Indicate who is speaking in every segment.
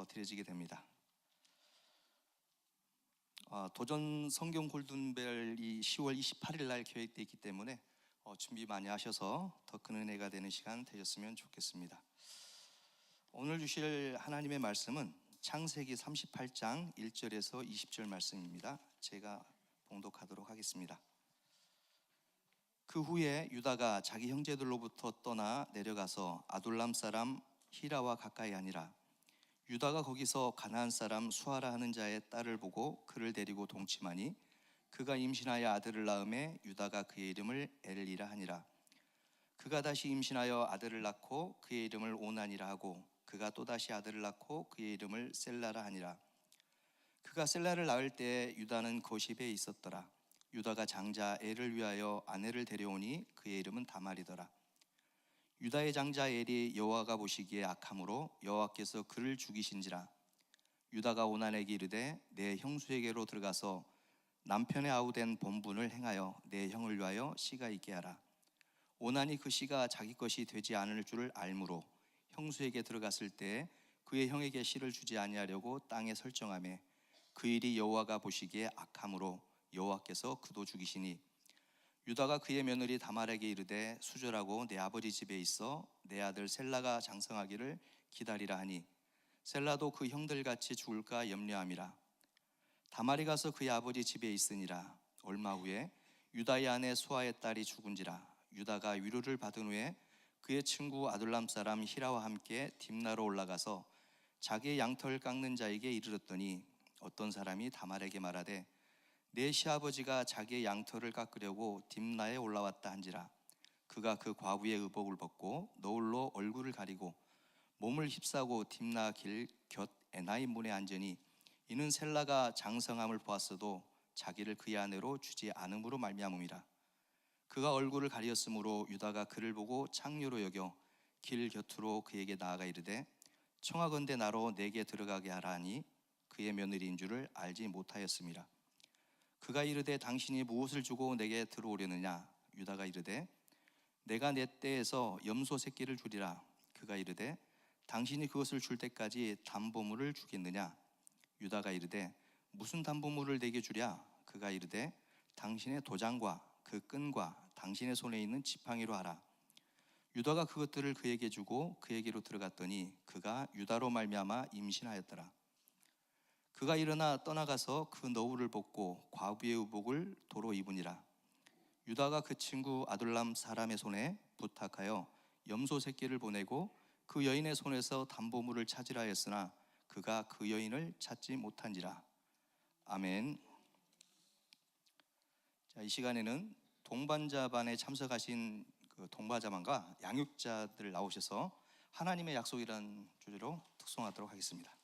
Speaker 1: 드려지게 됩니다. 도전 성경 골든벨이 10월 28일 날 계획되어 있기 때문에 준비 많이 하셔서 더 큰 은혜가 되는 시간 되셨으면 좋겠습니다. 오늘 주실 하나님의 말씀은 창세기 38장 1절에서 20절 말씀입니다. 제가 봉독하도록 하겠습니다. 그 후에 유다가 자기 형제들로부터 떠나 내려가서 아둘람 사람 히라와 가까이 하니라. 유다가 거기서 가나안 사람 수아라 하는 자의 딸을 보고 그를 데리고 동침하니 그가 임신하여 아들을 낳음에 유다가 그의 이름을 엘리라 하니라. 그가 다시 임신하여 아들을 낳고 그의 이름을 오난이라 하고 그가 또다시 아들을 낳고 그의 이름을 셀라라 하니라. 그가 셀라를 낳을 때에 유다는 거십에 있었더라. 유다가 장자 엘을 위하여 아내를 데려오니 그의 이름은 다말이더라. 유다의 장자 엘이 여호와가 보시기에 악함으로 여호와께서 그를 죽이신지라. 유다가 오난에게 이르되 내 형수에게로 들어가서 남편의 아우된 본분을 행하여 내 형을 위하여 씨가 있게 하라. 오난이 그 씨가 자기 것이 되지 않을 줄을 알므로 형수에게 들어갔을 때 그의 형에게 씨를 주지 아니하려고 땅에 설정하매 그 일이 여호와가 보시기에 악함으로 여호와께서 그도 죽이시니 유다가 그의 며느리 다말에게 이르되 수절하고 내 아버지 집에 있어 내 아들 셀라가 장성하기를 기다리라 하니 셀라도 그 형들같이 죽을까 염려함이라. 다말이 가서 그의 아버지 집에 있으니라. 얼마 후에 유다의 아내 수아의 딸이 죽은지라. 유다가 위로를 받은 후에 그의 친구 아둘람 사람 히라와 함께 딥나로 올라가서 자기의 양털 깎는 자에게 이르렀더니 어떤 사람이 다말에게 말하되 내 시아버지가 자기의 양털을 깎으려고 딥나에 올라왔다 한지라. 그가 그 과부의 의복을 벗고 너울로 얼굴을 가리고 몸을 휩싸고 딥나 길 곁 에나임 문에 앉으니 이는 셀라가 장성함을 보았어도 자기를 그의 아내로 주지 않음으로 말미암음이라. 그가 얼굴을 가리었으므로 유다가 그를 보고 창녀로 여겨 길 곁으로 그에게 나아가 이르되 청하건대 나로 내게 들어가게 하라 하니 그의 며느리인 줄을 알지 못하였음이라. 그가 이르되 당신이 무엇을 주고 내게 들어오려느냐. 유다가 이르되 내가 내 떼에서 염소 새끼를 주리라. 그가 이르되 당신이 그것을 줄 때까지 담보물을 주겠느냐. 유다가 이르되 무슨 담보물을 내게 주랴. 그가 이르되 당신의 도장과 그 끈과 당신의 손에 있는 지팡이로 하라. 유다가 그것들을 그에게 주고 그에게로 들어갔더니 그가 유다로 말미암아 임신하였더라. 그가 일어나 떠나가서 그 너울을 벗고 과부의 의복을 도로 입으니라. 유다가 그 친구 아둘람 사람의 손에 부탁하여 염소 새끼를 보내고 그 여인의 손에서 담보물을 찾으라 했으나 그가 그 여인을 찾지 못한지라. 아멘. 자, 이 시간에는 동반자반에 참석하신 그 동반자반과 양육자들 나오셔서 하나님의 약속이라는 주제로 특송하도록 하겠습니다.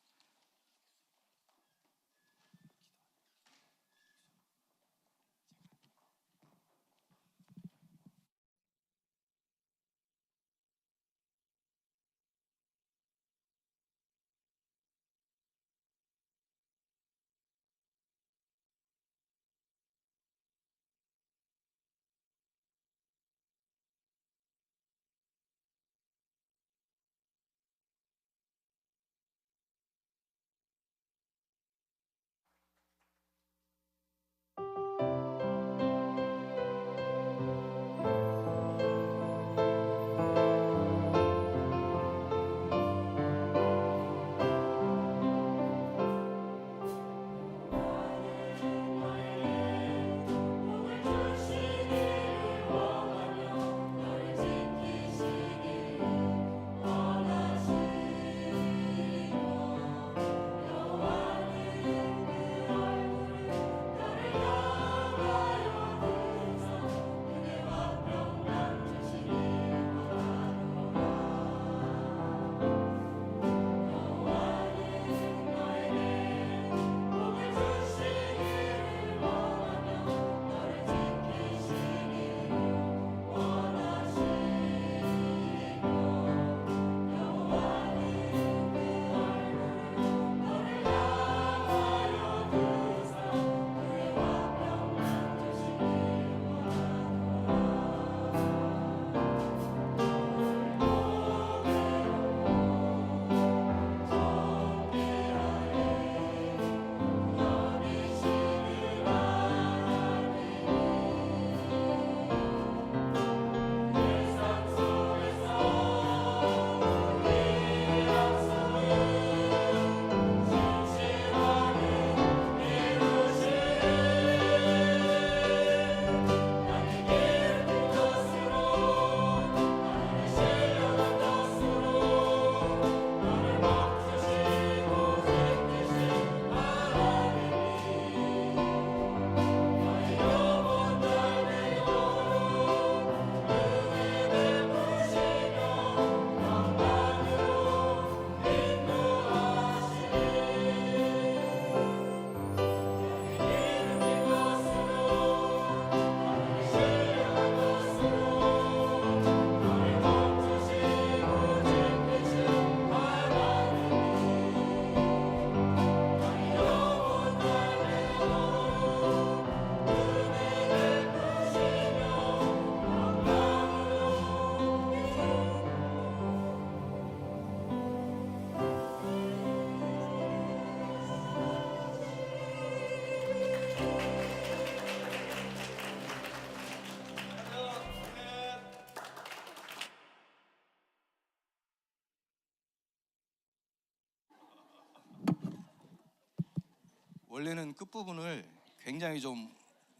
Speaker 1: 원래는 끝부분을 굉장히 좀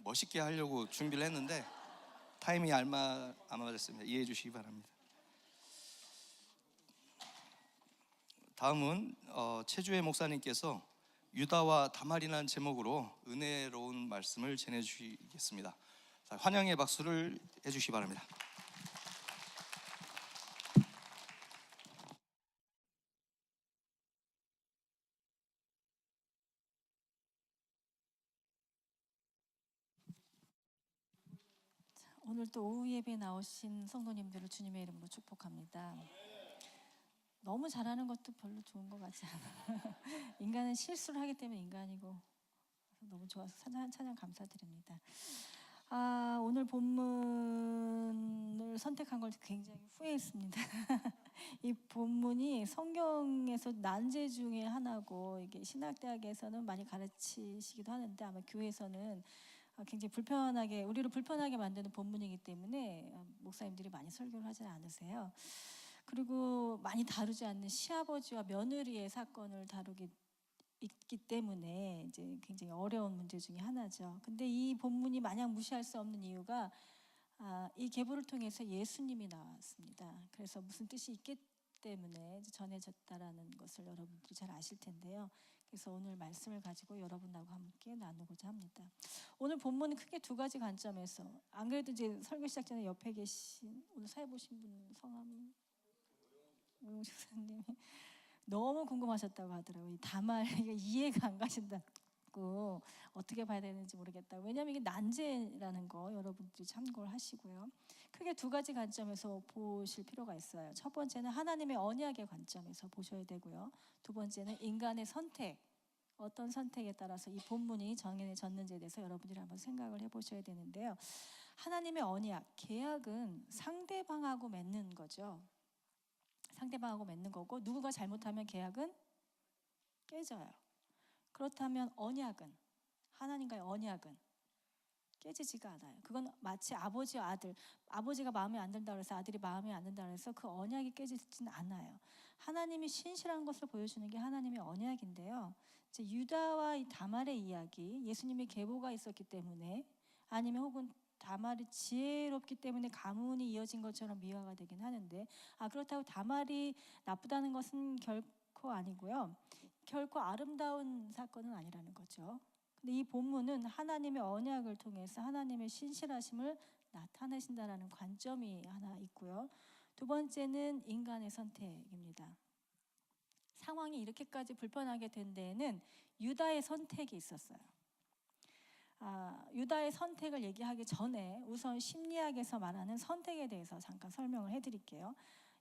Speaker 1: 멋있게 하려고 준비를 했는데 타이밍이 안 맞았습니다. 이해해 주시기 바랍니다. 다음은 최주혜 목사님께서 유다와 다말이라는 제목으로 은혜로운 말씀을 전해주시겠습니다. 자, 환영의 박수를 해주시기 바랍니다.
Speaker 2: 오늘 또 오후 예배에 나오신 성도님들을 주님의 이름으로 축복합니다. 너무 잘하는 것도 별로 좋은 것 같지 않아요. 인간은 실수를 하기 때문에 인간이고, 너무 좋아서 찬양 감사드립니다. 오늘 본문을 선택한 걸 굉장히 후회했습니다. 이 본문이 성경에서 난제 중에 하나고, 이게 신학대학에서는 많이 가르치시기도 하는데 아마 교회에서는 굉장히 불편하게, 우리를 불편하게 만드는 본문이기 때문에 목사님들이 많이 설교를 하지 않으세요. 그리고 많이 다루지 않는 시아버지와 며느리의 사건을 다루기 있기 때문에 이제 굉장히 어려운 문제 중에 하나죠. 근데 이 본문이 마냥 무시할 수 없는 이유가 이 계보를 통해서 예수님이 나왔습니다. 그래서 무슨 뜻이 있기 때문에 전해졌다라는 것을 여러분들이 잘 아실 텐데요. 그래서 오늘 말씀을 가지고 여러분하고 함께 나누고자 합니다. 오늘 본문은 크게 두 가지 관점에서, 안 그래도 이제 설교 시작 전에 옆에 계신 오늘 사회 보신 분 성함이 우용 집사님이 너무 궁금하셨다고 하더라고요. 이 다말 이해가 안 가신다고, 어떻게 봐야 되는지 모르겠다고. 왜냐하면 이게 난제라는 거 여러분들이 참고를 하시고요. 크게 두 가지 관점에서 보실 필요가 있어요. 첫 번째는 하나님의 언약의 관점에서 보셔야 되고요. 두 번째는 인간의 선택, 어떤 선택에 따라서 이 본문이 정해졌는지에 대해서 여러분들이 한번 생각을 해보셔야 되는데요. 하나님의 언약, 계약은 상대방하고 맺는 거죠. 상대방하고 맺는 거고, 누구가 잘못하면 계약은 깨져요. 그렇다면 언약은, 하나님과의 언약은 깨지지가 않아요. 그건 마치 아버지와 아들, 아버지가 마음에 안 든다고 해서 아들이 마음에 안 든다고 해서 그 언약이 깨지지는 않아요. 하나님이 신실한 것을 보여주는 게 하나님의 언약인데요. 이제 유다와 이 다말의 이야기, 예수님의 계보가 있었기 때문에, 아니면 혹은 다말이 지혜롭기 때문에 가문이 이어진 것처럼 미화가 되긴 하는데, 그렇다고 다말이 나쁘다는 것은 결코 아니고요. 결코 아름다운 사건은 아니라는 거죠. 근데 이 본문은 하나님의 언약을 통해서 하나님의 신실하심을 나타내신다라는 관점이 하나 있고요. 두 번째는 인간의 선택입니다. 상황이 이렇게까지 불편하게 된 데에는 유다의 선택이 있었어요. 유다의 선택을 얘기하기 전에 우선 심리학에서 말하는 선택에 대해서 잠깐 설명을 해드릴게요.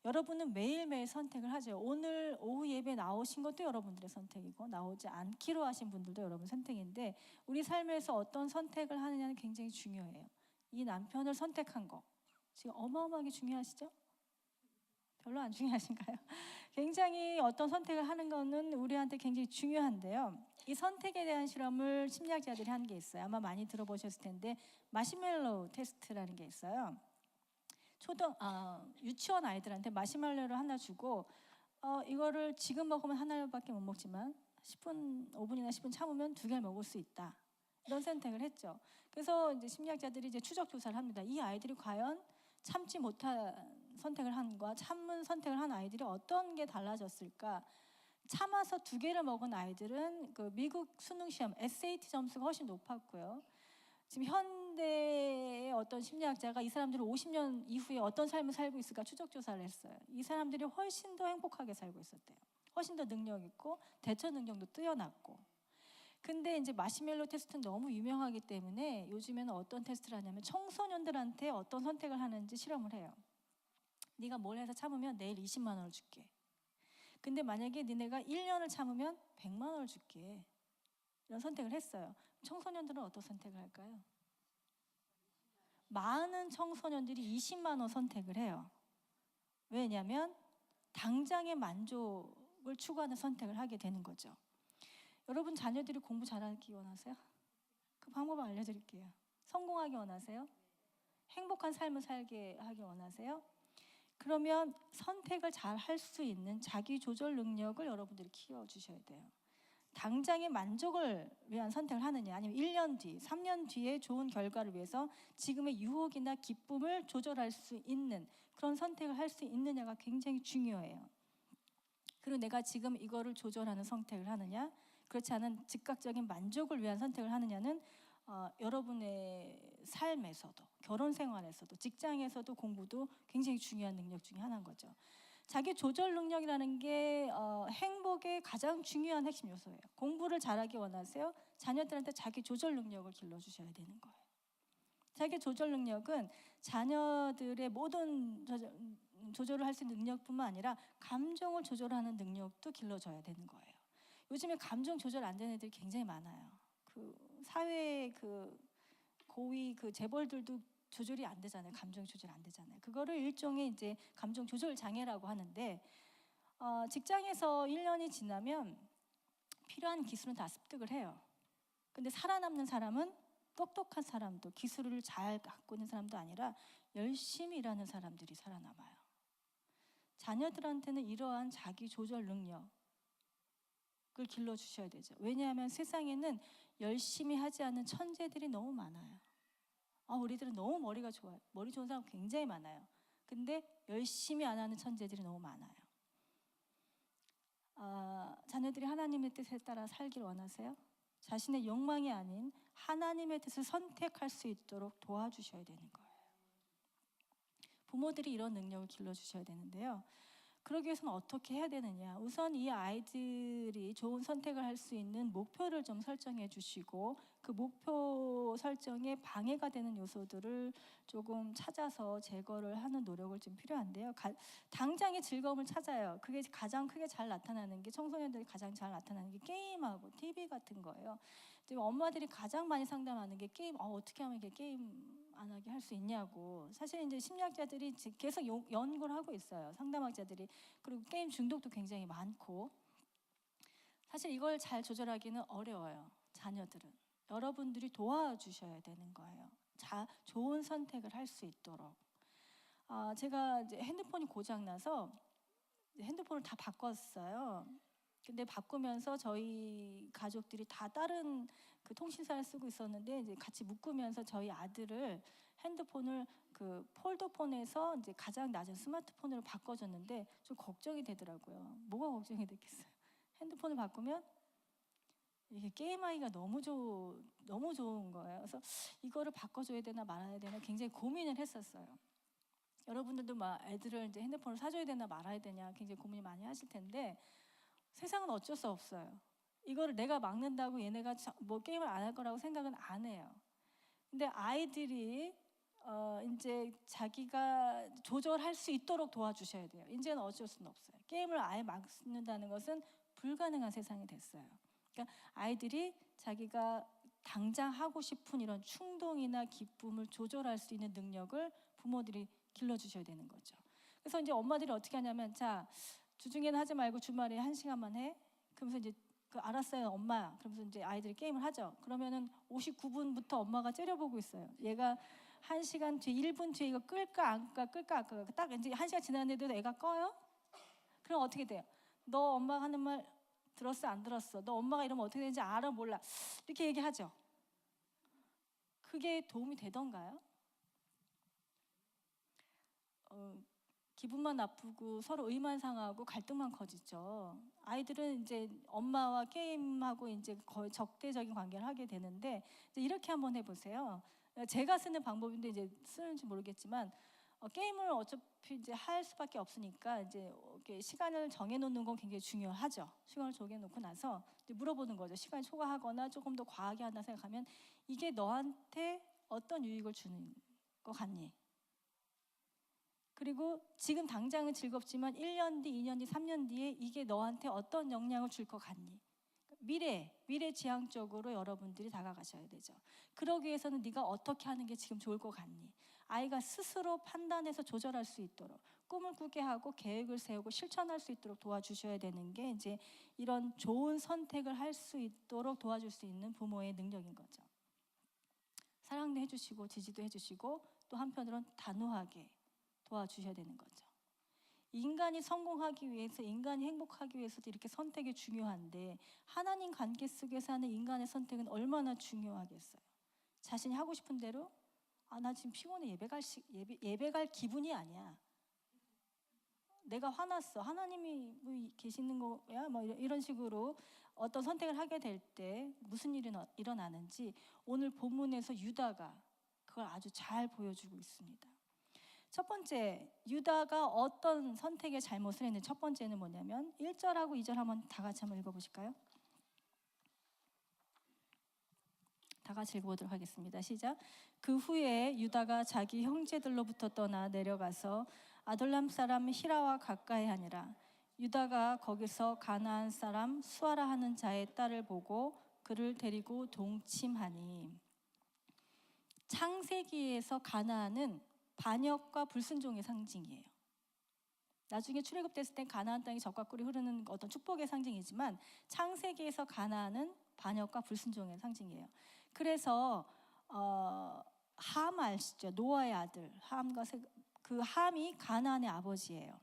Speaker 2: 여러분은 매일매일 선택을 하죠. 오늘 오후 예배 나오신 것도 여러분들의 선택이고, 나오지 않기로 하신 분들도 여러분 선택인데, 우리 삶에서 어떤 선택을 하느냐는 굉장히 중요해요. 이 남편을 선택한 거 지금 어마어마하게 중요하시죠? 별로 안 중요하신가요? 굉장히 어떤 선택을 하는 거는 우리한테 굉장히 중요한데요. 이 선택에 대한 실험을 심리학자들이 한 게 있어요. 아마 많이 들어보셨을 텐데 마시멜로우 테스트라는 게 있어요. 유치원 아이들한테 마시멜로를 하나 주고 이거를 지금 먹으면 하나밖에 못 먹지만 5분이나 10분 참으면 2개를 먹을 수 있다. 이런 선택을 했죠. 그래서 이제 심리학자들이 이제 추적 조사를 합니다. 이 아이들이 과연 참지 못한 선택을 한과 참은 선택을 한 아이들이 어떤 게 달라졌을까? 참아서 2개를 먹은 아이들은 그 미국 수능 시험 SAT 점수가 훨씬 높았고요. 지금 현대의 어떤 심리학자가 이 사람들이 50년 이후에 어떤 삶을 살고 있을까 추적 조사를 했어요. 이 사람들이 훨씬 더 행복하게 살고 있었대요. 훨씬 더 능력 있고 대처 능력도 뛰어났고. 근데 이제 마시멜로 테스트는 너무 유명하기 때문에 요즘에는 어떤 테스트를 하냐면 청소년들한테 어떤 선택을 하는지 실험을 해요. 네가 뭘 해서 참으면 내일 20만 원을 줄게. 근데 만약에 니네가 1년을 참으면 100만 원을 줄게. 이런 선택을 했어요. 청소년들은 어떤 선택을 할까요? 많은 청소년들이 20만 원 선택을 해요. 왜냐하면 당장의 만족을 추구하는 선택을 하게 되는 거죠. 여러분 자녀들이 공부 잘하기 원하세요? 그 방법을 알려드릴게요. 성공하기 원하세요? 행복한 삶을 살게 하기 원하세요? 그러면 선택을 잘 할 수 있는 자기 조절 능력을 여러분들이 키워주셔야 돼요. 당장의 만족을 위한 선택을 하느냐, 아니면 1년 뒤, 3년 뒤에 좋은 결과를 위해서 지금의 유혹이나 기쁨을 조절할 수 있는 그런 선택을 할 수 있느냐가 굉장히 중요해요. 그리고 내가 지금 이거를 조절하는 선택을 하느냐, 그렇지 않은 즉각적인 만족을 위한 선택을 하느냐는 여러분의 삶에서도, 결혼 생활에서도, 직장에서도, 공부도 굉장히 중요한 능력 중에 하나인 거죠. 자기 조절 능력이라는 게 행복의 가장 중요한 핵심 요소예요. 공부를 잘하기 원하세요? 자녀들한테 자기 조절 능력을 길러주셔야 되는 거예요. 자기 조절 능력은 자녀들의 모든 조절을 할 수 있는 능력뿐만 아니라 감정을 조절하는 능력도 길러줘야 되는 거예요. 요즘에 감정 조절 안 되는 애들이 굉장히 많아요. 그 사회 고위 재벌들도 조절이 안 되잖아요. 감정 조절 안 되잖아요. 그거를 일종의 이제 감정 조절 장애라고 하는데, 직장에서 1년이 지나면 필요한 기술은 다 습득을 해요. 근데 살아남는 사람은 똑똑한 사람도, 기술을 잘 갖고 있는 사람도 아니라 열심히 일하는 사람들이 살아남아요. 자녀들한테는 이러한 자기 조절 능력을 길러주셔야 되죠. 왜냐하면 세상에는 열심히 하지 않는 천재들이 너무 많아요. 우리들은 너무 머리가 좋아요. 머리 좋은 사람 굉장히 많아요. 근데 열심히 안 하는 천재들이 너무 많아요. 자녀들이 하나님의 뜻에 따라 살길 원하세요? 자신의 욕망이 아닌 하나님의 뜻을 선택할 수 있도록 도와주셔야 되는 거예요. 부모들이 이런 능력을 길러주셔야 되는데요. 그러기 위해서는 어떻게 해야 되느냐. 우선 이 아이들이 좋은 선택을 할 수 있는 목표를 좀 설정해 주시고, 그 목표 설정에 방해가 되는 요소들을 조금 찾아서 제거를 하는 노력을 좀 필요한데요. 당장의 즐거움을 찾아요. 그게 가장 크게 잘 나타나는 게, 청소년들이 가장 잘 나타나는 게 게임하고 TV 같은 거예요. 지금 엄마들이 가장 많이 상담하는 게 게임, 어떻게 하면 이게 게임 안 하게 할 수 있냐고. 사실 이제 심리학자들이 계속 연구를 하고 있어요. 상담학자들이. 그리고 게임 중독도 굉장히 많고. 사실 이걸 잘 조절하기는 어려워요. 자녀들은. 여러분들이 도와주셔야 되는 거예요. 좋은 선택을 할 수 있도록. 제가 이제 핸드폰이 고장나서 핸드폰을 다 바꿨어요. 근데 바꾸면서 저희 가족들이 다 다른 통신사를 쓰고 있었는데, 이제 같이 묶으면서 저희 아들을 핸드폰을 폴더폰에서 이제 가장 낮은 스마트폰으로 바꿔줬는데 좀 걱정이 되더라고요. 뭐가 걱정이 됐겠어요? 핸드폰을 바꾸면 이게 게임하기가 너무 좋은 거예요. 그래서 이거를 바꿔줘야 되나 말아야 되나 굉장히 고민을 했었어요. 여러분들도 애들을 이제 핸드폰을 사줘야 되나 말아야 되냐 굉장히 고민이 많이 하실 텐데, 세상은 어쩔 수 없어요. 이거를 내가 막는다고 얘네가 게임을 안 할 거라고 생각은 안 해요. 근데 아이들이 이제 자기가 조절할 수 있도록 도와주셔야 돼요. 이제는 어쩔 수는 없어요. 게임을 아예 막는다는 것은 불가능한 세상이 됐어요. 그러니까 아이들이 자기가 당장 하고 싶은 이런 충동이나 기쁨을 조절할 수 있는 능력을 부모들이 길러주셔야 되는 거죠. 그래서 이제 엄마들이 어떻게 하냐면, 주중에는 하지 말고 주말에 1시간만 해. 그러면서 이제 알았어요 엄마. 그러면서 이제 아이들이 게임을 하죠. 그러면은 59분부터 엄마가 째려보고 있어요. 얘가 1시간 뒤에 1분 뒤에 이거 끌까 안 끌까 딱 이제 1시간 지났는데도 애가 꺼요? 그럼 어떻게 돼요? 너 엄마가 하는 말 들었어 안 들었어? 너 엄마가 이러면 어떻게 되는지 알아 몰라? 이렇게 얘기하죠. 그게 도움이 되던가요? 기분만 나쁘고 서로 의만 상하고 갈등만 커지죠. 아이들은 이제 엄마와 게임하고 이제 거의 적대적인 관계를 하게 되는데, 이제 이렇게 한번 해보세요. 제가 쓰는 방법인데 이제 쓰는지 모르겠지만, 게임을 어차피 이제 할 수밖에 없으니까 이제 이렇게 시간을 정해놓는 건 굉장히 중요하죠. 시간을 정해놓고 나서 이제 물어보는 거죠. 시간이 초과하거나 조금 더 과하게 한다 생각하면, 이게 너한테 어떤 유익을 주는 것 같니? 그리고 지금 당장은 즐겁지만 1년 뒤, 2년 뒤, 3년 뒤에 이게 너한테 어떤 영향을 줄 것 같니? 미래 지향적으로 여러분들이 다가가셔야 되죠. 그러기 위해서는 네가 어떻게 하는 게 지금 좋을 것 같니? 아이가 스스로 판단해서 조절할 수 있도록 꿈을 꾸게 하고 계획을 세우고 실천할 수 있도록 도와주셔야 되는 게 이제 이런 좋은 선택을 할 수 있도록 도와줄 수 있는 부모의 능력인 거죠. 사랑도 해주시고 지지도 해주시고 또 한편으로는 단호하게 도와주셔야 되는 거죠. 인간이 성공하기 위해서, 인간이 행복하기 위해서도 이렇게 선택이 중요한데 하나님 관계 속에서 하는 인간의 선택은 얼마나 중요하겠어요. 자신이 하고 싶은 대로 나 지금 피곤해, 예배 갈 기분이 아니야. 내가 화났어. 하나님이 뭐 계시는 거야? 뭐 이런 식으로 어떤 선택을 하게 될 때 무슨 일이 일어나는지 오늘 본문에서 유다가 그걸 아주 잘 보여주고 있습니다. 첫 번째, 유다가 어떤 선택의 잘못을 했는지 첫 번째는 뭐냐면 1절하고 2절 한번 다 같이 한번 읽어보실까요? 다 같이 읽어보도록 하겠습니다. 시작. 그 후에 유다가 자기 형제들로부터 떠나 내려가서 아둘람 사람 히라와 가까이 하니라. 유다가 거기서 가나안 사람 수아라 하는 자의 딸을 보고 그를 데리고 동침하니. 창세기에서 가나안은 반역과 불순종의 상징이에요. 나중에 출애굽됐을 땐 가나안 땅이 젖과 꿀이 흐르는 어떤 축복의 상징이지만 창세기에서 가나안은 반역과 불순종의 상징이에요. 그래서 함 아시죠? 노아의 아들 함과 그 함이 가나안의 아버지예요.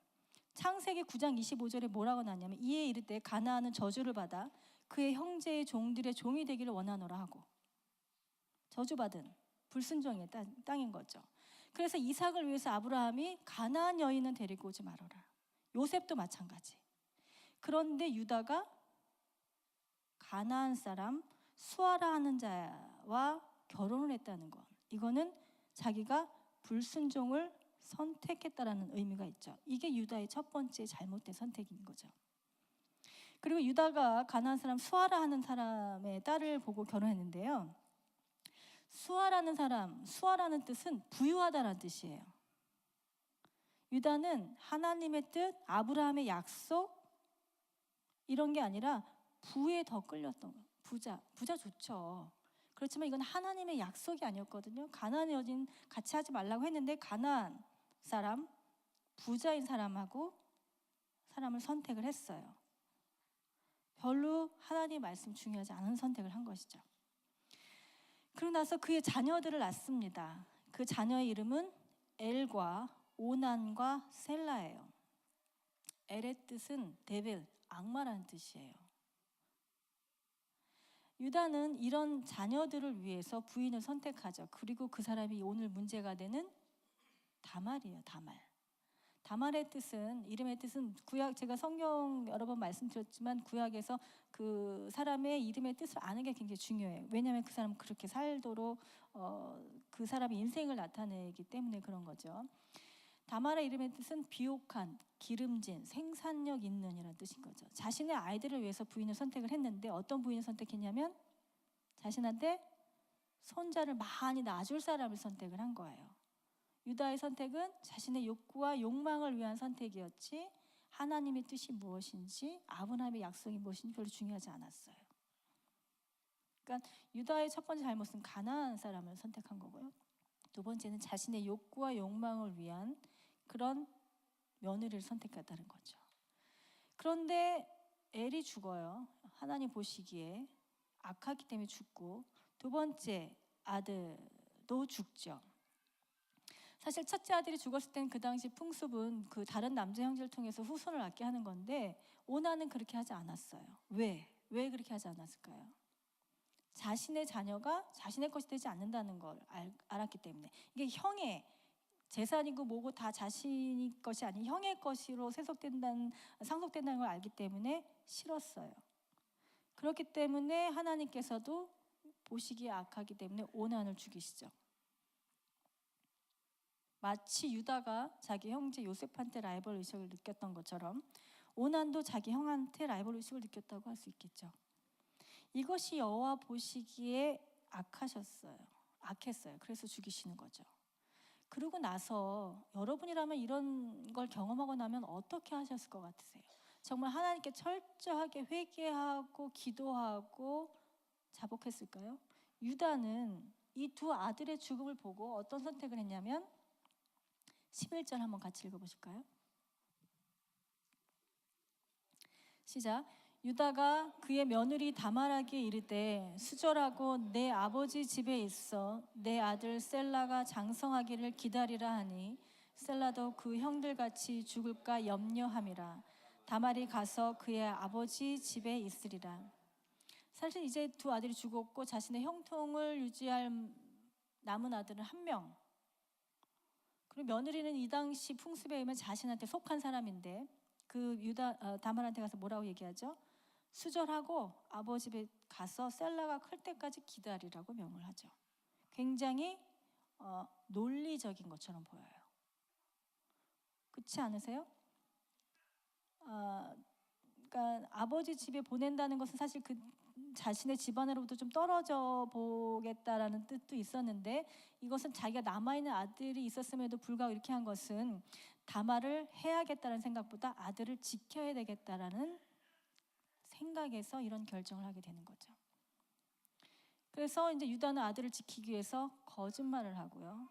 Speaker 2: 창세기 9장 25절에 뭐라고 나왔냐면 이에 이르되 가나안은 저주를 받아 그의 형제의 종들의 종이 되기를 원하노라 하고, 저주받은 불순종의 땅인 거죠. 그래서 이삭을 위해서 아브라함이 가나안 여인은 데리고 오지 말아라. 요셉도 마찬가지. 그런데 유다가 가나안 사람 수아라 하는 자와 결혼을 했다는 것, 이거는 자기가 불순종을 선택했다라는 의미가 있죠. 이게 유다의 첫 번째 잘못된 선택인 거죠. 그리고 유다가 가나안 사람 수아라 하는 사람의 딸을 보고 결혼했는데요. 수아라는 사람, 수아라는 뜻은 부유하다라는 뜻이에요. 유다는 하나님의 뜻, 아브라함의 약속 이런 게 아니라 부에 더 끌렸던 거예요. 부자 좋죠. 그렇지만 이건 하나님의 약속이 아니었거든요. 가나안 여인 같이 하지 말라고 했는데 가나안 사람, 부자인 사람을 선택을 했어요. 별로 하나님의 말씀 중요하지 않은 선택을 한 것이죠. 그러고 나서 그의 자녀들을 낳습니다. 그 자녀의 이름은 엘과 오난과 셀라예요. 엘의 뜻은 데빌, 악마라는 뜻이에요. 유다는 이런 자녀들을 위해서 부인을 선택하죠. 그리고 그 사람이 오늘 문제가 되는 다말이에요. 다말의 뜻은, 이름의 뜻은 구약, 제가 성경 여러 번 말씀드렸지만 구약에서 그 사람의 이름의 뜻을 아는 게 굉장히 중요해요. 왜냐하면 그 사람은 그렇게 살도록 그 사람의 인생을 나타내기 때문에 그런 거죠. 다말의 이름의 뜻은 비옥한, 기름진, 생산력 있는 이라는 뜻인 거죠. 자신의 아이들을 위해서 부인을 선택을 했는데 어떤 부인을 선택했냐면 자신한테 손자를 많이 낳아줄 사람을 선택을 한 거예요. 유다의 선택은 자신의 욕구와 욕망을 위한 선택이었지 하나님의 뜻이 무엇인지 아브라함의 약속이 무엇인지 별로 중요하지 않았어요. 그러니까 유다의 첫 번째 잘못은 가나안 사람을 선택한 거고요. 두 번째는 자신의 욕구와 욕망을 위한 그런 며느리를 선택했다는 거죠. 그런데 엘이 죽어요. 하나님 보시기에 악하기 때문에 죽고, 두 번째 아들도 죽죠. 사실 첫째 아들이 죽었을 땐 그 당시 풍습은 그 다른 남자 형제를 통해서 후손을 낳게 하는 건데 오나는 그렇게 하지 않았어요. 왜 그렇게 하지 않았을까요? 자신의 자녀가 자신의 것이 되지 않는다는 걸 알았기 때문에. 이게 형의 재산이고 뭐고 다 자신의 것이 아닌 형의 것으로 상속된다는 걸 알기 때문에 싫었어요. 그렇기 때문에 하나님께서도 보시기에 악하기 때문에 오난을 죽이시죠. 마치 유다가 자기 형제 요셉한테 라이벌 의식을 느꼈던 것처럼 오난도 자기 형한테 라이벌 의식을 느꼈다고 할 수 있겠죠. 이것이 여호와 보시기에 악했어요. 그래서 죽이시는 거죠. 그러고 나서 여러분이라면 이런 걸 경험하고 나면 어떻게 하셨을 것 같으세요? 정말 하나님께 철저하게 회개하고 기도하고 자복했을까요? 유다는 이 두 아들의 죽음을 보고 어떤 선택을 했냐면 11절 한번 같이 읽어보실까요? 시작. 유다가 그의 며느리 다말에게 이르되 수절하고 내 아버지 집에 있어 내 아들 셀라가 장성하기를 기다리라 하니 셀라도 그 형들같이 죽을까 염려함이라. 다말이 가서 그의 아버지 집에 있으리라. 사실 이제 두 아들이 죽었고 자신의 형통을 유지할 남은 아들은 한 명. 그리고 며느리는 이 당시 풍습에 의하면 자신한테 속한 사람인데 그 다말한테 가서 뭐라고 얘기하죠? 수절하고 아버지 집에 가서 셀라가 클 때까지 기다리라고 명을 하죠. 굉장히 논리적인 것처럼 보여요. 그렇지 않으세요? 그러니까 아버지 집에 보낸다는 것은 사실 그 자신의 집안으로부터 좀 떨어져 보겠다라는 뜻도 있었는데, 이것은 자기가 남아있는 아들이 있었음에도 불구하고 이렇게 한 것은 다말을 해야겠다는 생각보다 아들을 지켜야 되겠다라는 생각에서 이런 결정을 하게 되는 거죠. 그래서 이제 유다는 아들을 지키기 위해서 거짓말을 하고요,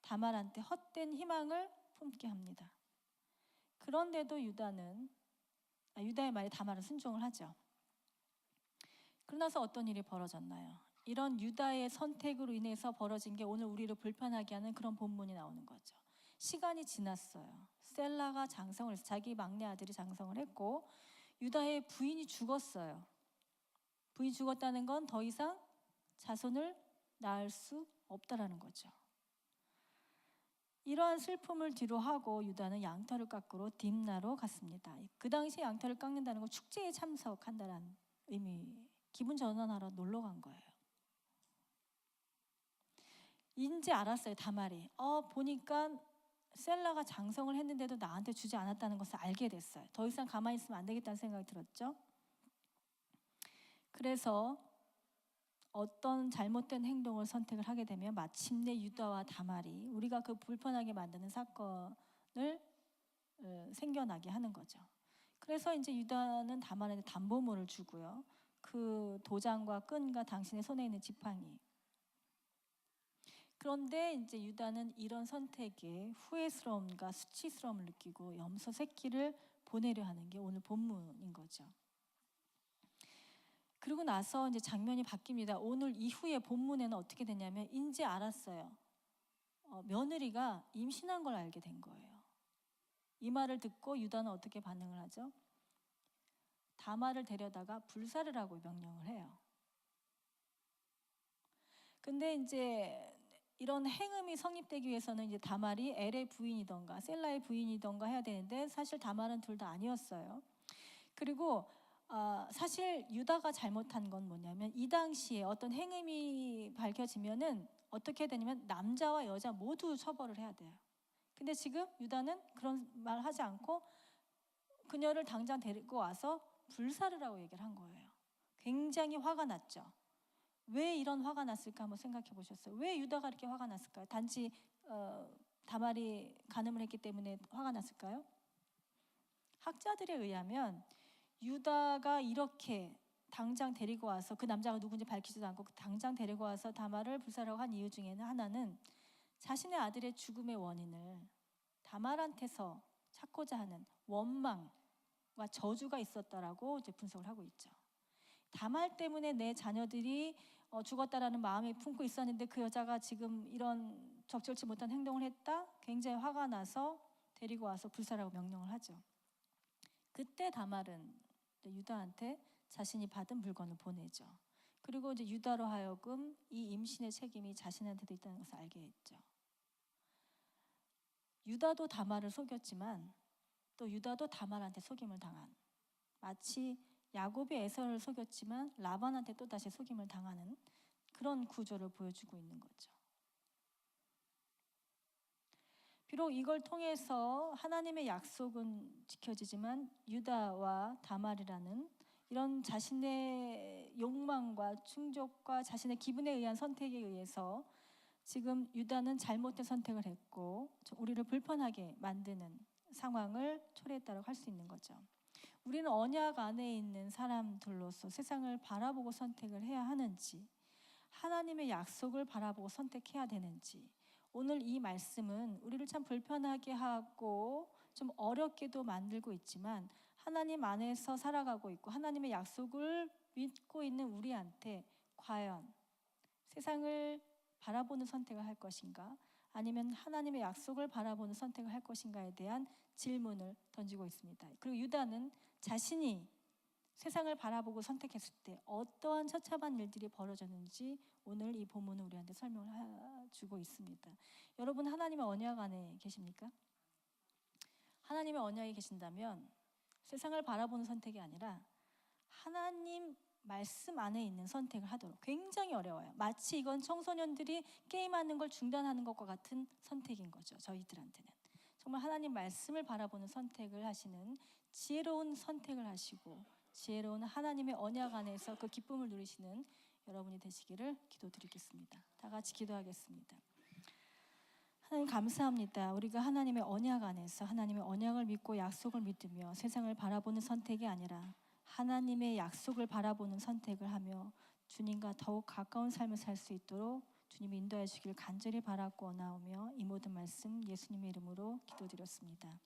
Speaker 2: 다말한테 헛된 희망을 품게 합니다. 그런데도 유다의 말에 다말은 순종을 하죠. 그러나서 어떤 일이 벌어졌나요? 이런 유다의 선택으로 인해서 벌어진 게 오늘 우리를 불편하게 하는 그런 본문이 나오는 거죠. 시간이 지났어요. 셀라가 장성을 해서 자기 막내 아들이 장성을 했고 유다의 부인이 죽었어요. 부인이 죽었다는 건 더 이상 자손을 낳을 수 없다라는 거죠. 이러한 슬픔을 뒤로하고 유다는 양털을 깎으러 딥나로 갔습니다. 그 당시에 양털을 깎는다는 건 축제에 참석한다는 의미, 기분 전환하러 놀러 간 거예요. 인지 알았어요, 다말이. 보니까 셀라가 장성을 했는데도 나한테 주지 않았다는 것을 알게 됐어요. 더 이상 가만히 있으면 안 되겠다는 생각이 들었죠. 그래서 어떤 잘못된 행동을 선택을 하게 되면 마침내 유다와 다말이 우리가 그 불편하게 만드는 사건을 생겨나게 하는 거죠. 그래서 이제 유다는 다말한테 담보물을 주고요, 그 도장과 끈과 당신의 손에 있는 지팡이. 그런데 이제 유다는 이런 선택에 후회스러움과 수치스러움을 느끼고 염소 새끼를 보내려 하는 게 오늘 본문인 거죠. 그리고 나서 이제 장면이 바뀝니다. 오늘 이후에 본문에는 어떻게 되냐면 이제 알았어요. 며느리가 임신한 걸 알게 된 거예요. 이 말을 듣고 유다는 어떻게 반응을 하죠? 다말을 데려다가 불사를 하고 명령을 해요. 근데 이제 이런 행음이 성립되기 위해서는 이제 다말이 엘의 부인이던가 셀라의 부인이던가 해야 되는데 사실 다말은 둘 다 아니었어요. 그리고 사실 유다가 잘못한 건 뭐냐면 이 당시에 어떤 행음이 밝혀지면은 어떻게 되냐면 남자와 여자 모두 처벌을 해야 돼요. 근데 지금 유다는 그런 말 하지 않고 그녀를 당장 데리고 와서 불사를 하고 얘기를 한 거예요. 굉장히 화가 났죠. 왜 이런 화가 났을까 한번 생각해 보셨어요? 왜 유다가 이렇게 화가 났을까요? 단지 다말이 간음을 했기 때문에 화가 났을까요? 학자들에 의하면 유다가 이렇게 당장 데리고 와서 그 남자가 누군지 밝히지도 않고 당장 데리고 와서 다말을 불사라고 한 이유 중에는 하나는 자신의 아들의 죽음의 원인을 다말한테서 찾고자 하는 원망과 저주가 있었다라고 이제 분석을 하고 있죠. 다말 때문에 내 자녀들이 죽었다라는 마음이 품고 있었는데 그 여자가 지금 이런 적절치 못한 행동을 했다? 굉장히 화가 나서 데리고 와서 불사라고 명령을 하죠. 그때 다말은 유다한테 자신이 받은 물건을 보내죠. 그리고 이제 유다로 하여금 이 임신의 책임이 자신한테도 있다는 것을 알게 했죠. 유다도 다말을 속였지만 또 유다도 다말한테 속임을 당한, 마치 야곱이 에서를 속였지만 라반한테 또 다시 속임을 당하는 그런 구조를 보여주고 있는 거죠. 비록 이걸 통해서 하나님의 약속은 지켜지지만 유다와 다말이라는 이런 자신의 욕망과 충족과 자신의 기분에 의한 선택에 의해서 지금 유다는 잘못된 선택을 했고 우리를 불편하게 만드는 상황을 초래했다고 할 수 있는 거죠. 우리는 언약 안에 있는 사람들로서 세상을 바라보고 선택을 해야 하는지, 하나님의 약속을 바라보고 선택해야 되는지, 오늘 이 말씀은 우리를 참 불편하게 하고 좀 어렵게도 만들고 있지만 하나님 안에서 살아가고 있고 하나님의 약속을 믿고 있는 우리한테 과연 세상을 바라보는 선택을 할 것인가, 아니면 하나님의 약속을 바라보는 선택을 할 것인가에 대한 질문을 던지고 있습니다. 그리고 유다는 자신이 세상을 바라보고 선택했을 때 어떠한 처참한 일들이 벌어졌는지 오늘 이 본문은 우리한테 설명을 주고 있습니다. 여러분 하나님의 언약 안에 계십니까? 하나님의 언약에 계신다면 세상을 바라보는 선택이 아니라 하나님 말씀 안에 있는 선택을 하도록, 굉장히 어려워요. 마치 이건 청소년들이 게임하는 걸 중단하는 것과 같은 선택인 거죠. 저희들한테는 정말 하나님 말씀을 바라보는 선택을 하시는 지혜로운 선택을 하시고 지혜로운 하나님의 언약 안에서 그 기쁨을 누리시는 여러분이 되시기를 기도드리겠습니다. 다 같이 기도하겠습니다. 하나님 감사합니다. 우리가 하나님의 언약 안에서 하나님의 언약을 믿고 약속을 믿으며 세상을 바라보는 선택이 아니라 하나님의 약속을 바라보는 선택을 하며 주님과 더욱 가까운 삶을 살 수 있도록 주님이 인도해 주길 간절히 바라고 원하오며 이 모든 말씀 예수님의 이름으로 기도드렸습니다.